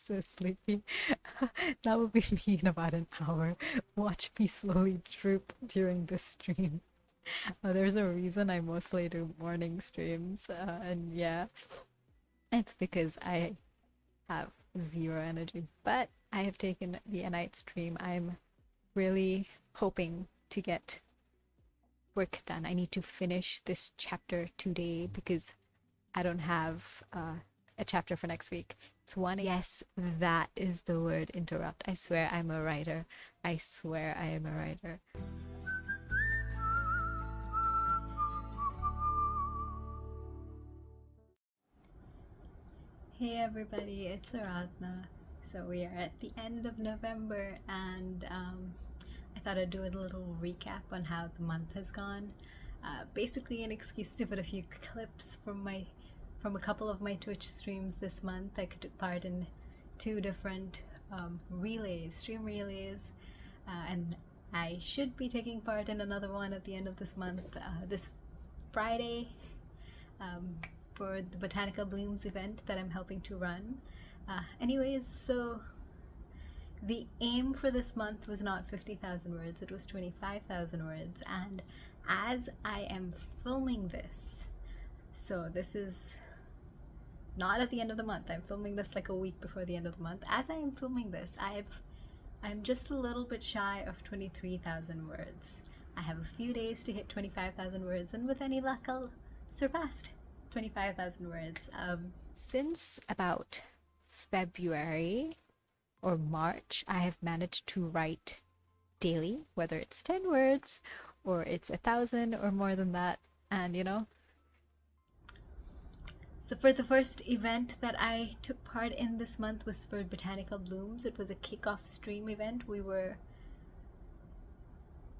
so sleepy. That will be me in about an hour. Watch me slowly droop during the stream. There's a reason I mostly do morning streams, and yeah, it's because I have zero energy. But I have taken the night stream. I'm really hoping to get work done. I need to finish this chapter today because I don't have a chapter for next week. It's one. Yes, that is the word interrupt. I swear I'm a writer. I swear I am a writer. Hey everybody, it's Aradna. So we are at the end of November, and I thought I'd do a little recap on how the month has gone. Basically, an excuse to put a few clips from a couple of my Twitch streams this month. I took part in two different stream relays, and I should be taking part in another one at the end of this month, this Friday. For the Botanical Blooms event that I'm helping to run. Anyways, so the aim for this month was not 50,000 words, it was 25,000 words. And as I am filming this, so this is not at the end of the month, I'm filming this like a week before the end of the month. As I am filming this, I'm just a little bit shy of 23,000 words. I have a few days to hit 25,000 words, and with any luck, I'll surpass 25,000 words. Since about February or March, I have managed to write daily, whether it's 10 words or it's 1,000 or more than that. And so for the first event that I took part in this month was for Botanical Blooms. It was a kickoff stream event. We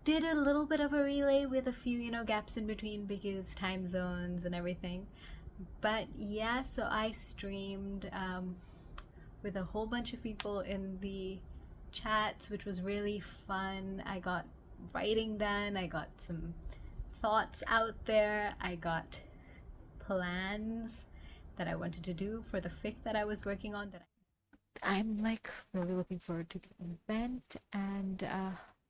did a little bit of a relay with a few, gaps in between because time zones and everything. But yeah, so I streamed with a whole bunch of people in the chats, which was really fun. I got writing done, I got some thoughts out there, I got plans that I wanted to do for the fic that I was working on. I'm like really looking forward to the event, and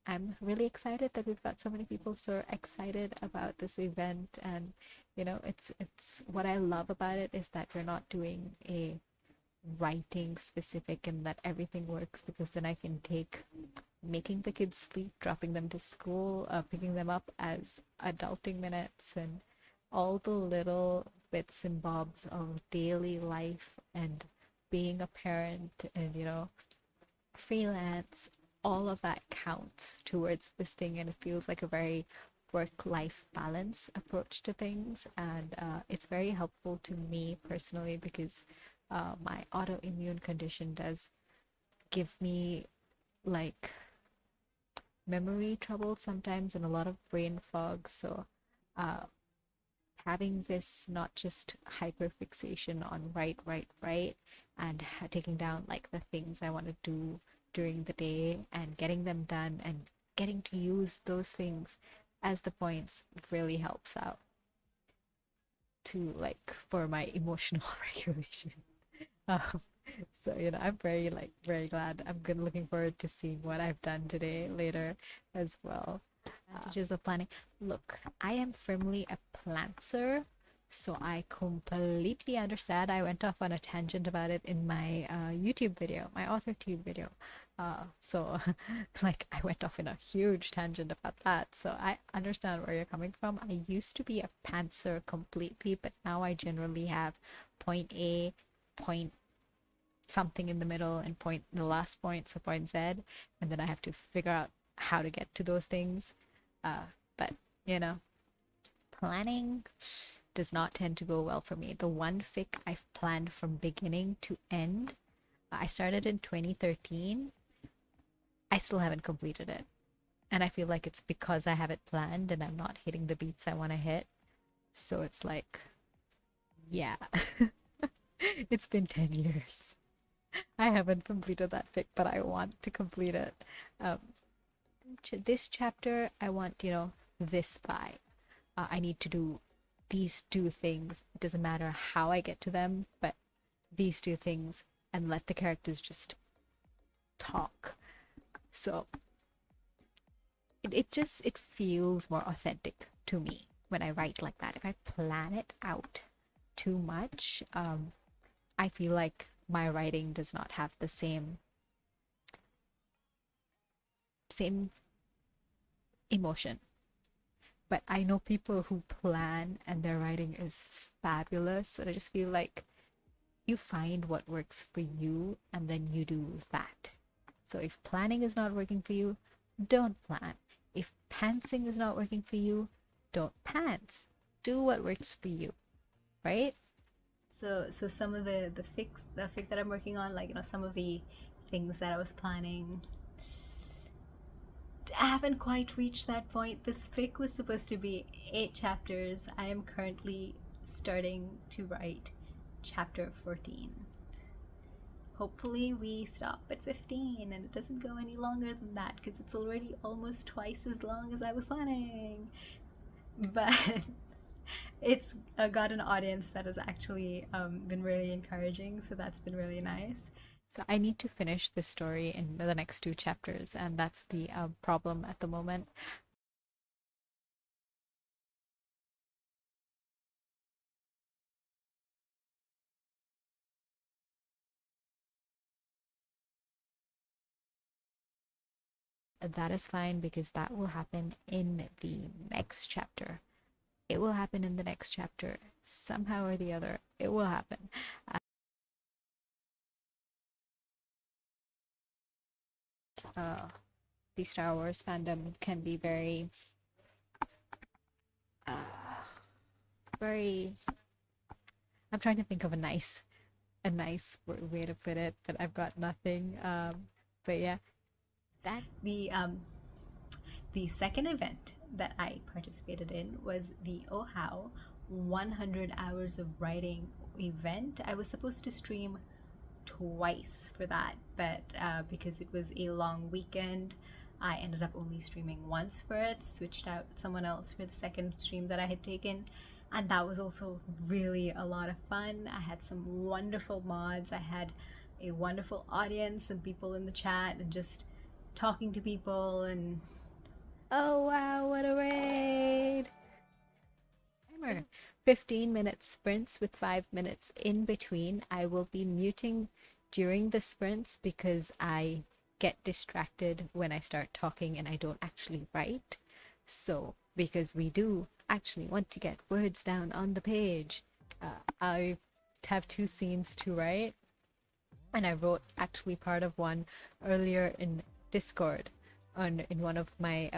I'm really excited that we've got so many people so excited about this event. And it's what I love about it is that we're not doing a writing specific and that everything works, because then I can take making the kids sleep, dropping them to school, picking them up as adulting minutes, and all the little bits and bobs of daily life and being a parent and freelance. All of that counts towards this thing, and it feels like a very work-life balance approach to things. And it's very helpful to me personally because my autoimmune condition does give me like memory trouble sometimes and a lot of brain fog. So having this not just hyperfixation on right, and taking down like the things I want to do during the day and getting them done and getting to use those things as the points really helps out to like for my emotional regulation. um, so I'm very glad. I'm good, looking forward to seeing what I've done today later as well. Advantages of planning. Look, I am firmly a plantser, so I completely understand. I went off on a tangent about it in my YouTube video, my AuthorTube video. So like I went off in a huge tangent about that. So I understand where you're coming from. I used to be a pantser completely, but now I generally have point A, point something in the middle, and point the last point, so point Z, and then I have to figure out how to get to those things. But planning does not tend to go well for me. The one fic I've planned from beginning to end, I started in 2013. I still haven't completed it. And I feel like it's because I have it planned and I'm not hitting the beats I want to hit. So it's like, yeah, it's been 10 years. I haven't completed that fic, but I want to complete it. This chapter, I want, this by. I need to do these two things. It doesn't matter how I get to them, but these two things and let the characters just talk. So it feels more authentic to me when I write like that. If I plan it out too much, I feel like my writing does not have the same emotion. But I know people who plan and their writing is fabulous, and I just feel like you find what works for you and then you do that. So if planning is not working for you, don't plan. If pantsing is not working for you, don't pants. Do what works for you, right? So some of the fic that I'm working on, like, some of the things that I was planning, I haven't quite reached that point. This fic was supposed to be 8 chapters. I am currently starting to write chapter 14. Hopefully we stop at 15 and it doesn't go any longer than that, because it's already almost twice as long as I was planning. But it's got an audience that has actually been really encouraging, so that's been really nice. So I need to finish this story in the next 2 chapters, and that's the problem at the moment. That is fine because that will happen in the next chapter. It will happen in the next chapter. Somehow or the other, it will happen. Uh, the Star Wars fandom can be uh, very. I'm trying to think of a nice way to put it, but I've got nothing. But yeah, that The second event that I participated in was the OHOW 100 hours of writing event. I was supposed to stream twice for that, but because it was a long weekend, I ended up only streaming once for it, switched out with someone else for the second stream that I had taken. And that was also really a lot of fun. I had some wonderful mods. I had a wonderful audience and people in the chat and just talking to people. And oh wow, what a raid! Timer. 15-minute sprints with 5 minutes in between. I will be muting during the sprints because I get distracted when I start talking and I don't actually write. So, because we do actually want to get words down on the page, I have 2 scenes to write, and I wrote actually part of one earlier in Discord in one of my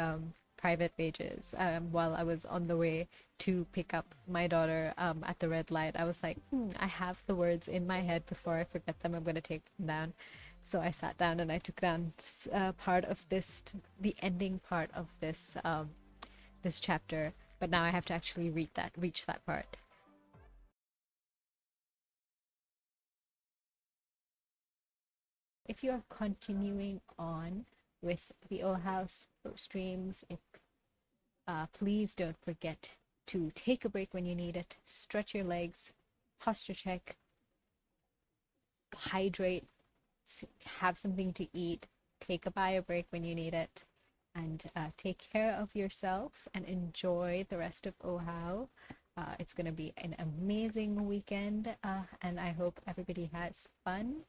private pages while I was on the way to pick up my daughter at the red light. I was like, I have the words in my head. Before I forget them, I'm going to take them down. So I sat down and I took down part of the ending part of this chapter. But now I have to actually reach that part. If you are continuing on with the O House streams, please don't forget to take a break when you need it, stretch your legs, posture check, hydrate, have something to eat, take a bio break when you need it, and take care of yourself and enjoy the rest of OHOW. It's going to be an amazing weekend, and I hope everybody has fun.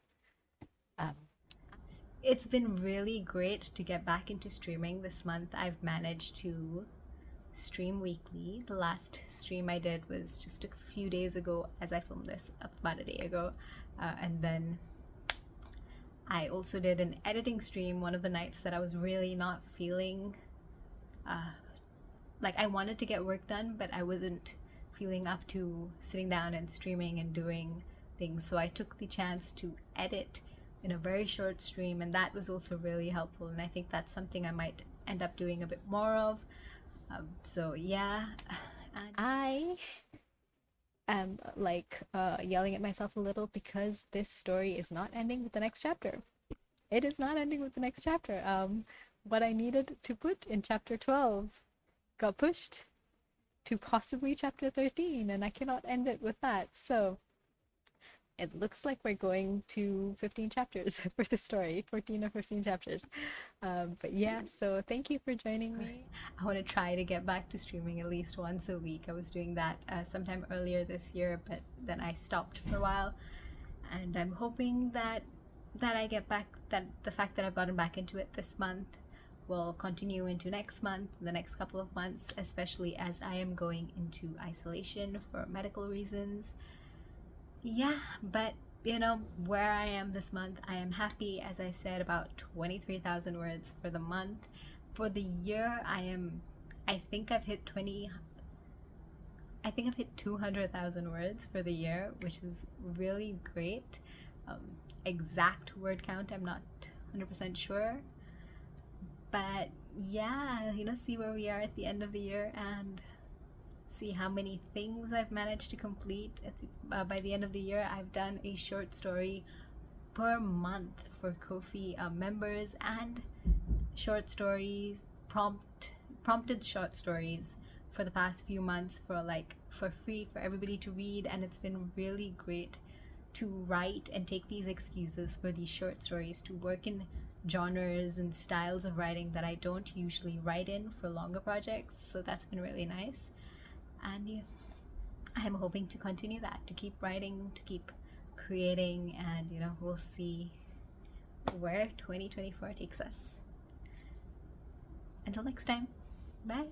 it's been really great to get back into streaming this month. I've managed to stream weekly. The last stream I did was just a few days ago, as I filmed this about a day ago. And then I also did an editing stream one of the nights that I was really not feeling like I wanted to get work done, but I wasn't feeling up to sitting down and streaming and doing things. So I took the chance to edit in a very short stream, and that was also really helpful. And I think that's something I might end up doing a bit more of. So yeah, I am yelling at myself a little because this story is not ending with the next chapter. It is not ending with the next chapter. What I needed to put in chapter 12 got pushed to possibly chapter 13, and I cannot end it with that. So it looks like we're going to 15 chapters for the story, 14 or 15 chapters. But yeah, so thank you for joining me. I want to try to get back to streaming at least once a week. I was doing that sometime earlier this year, but then I stopped for a while. And I'm hoping that I get back, that the fact that I've gotten back into it this month will continue into next month, the next couple of months, especially as I am going into isolation for medical reasons. Yeah, but you know, where I am this month, I am happy. As I said, about 23,000 words for the month. For the year, I think I've hit 200,000 words for the year, which is really great. Exact word count, I'm not 100% sure. But yeah, see where we are at the end of the year and see how many things I've managed to complete. By the end of the year, I've done a short story per month for Ko-fi members, and short stories, prompted short stories for the past few months for free for everybody to read. And it's been really great to write and take these excuses for these short stories to work in genres and styles of writing that I don't usually write in for longer projects. So that's been really nice. And yeah, I'm hoping to continue that, to keep writing, to keep creating, and we'll see where 2024 takes us. Until next time, bye.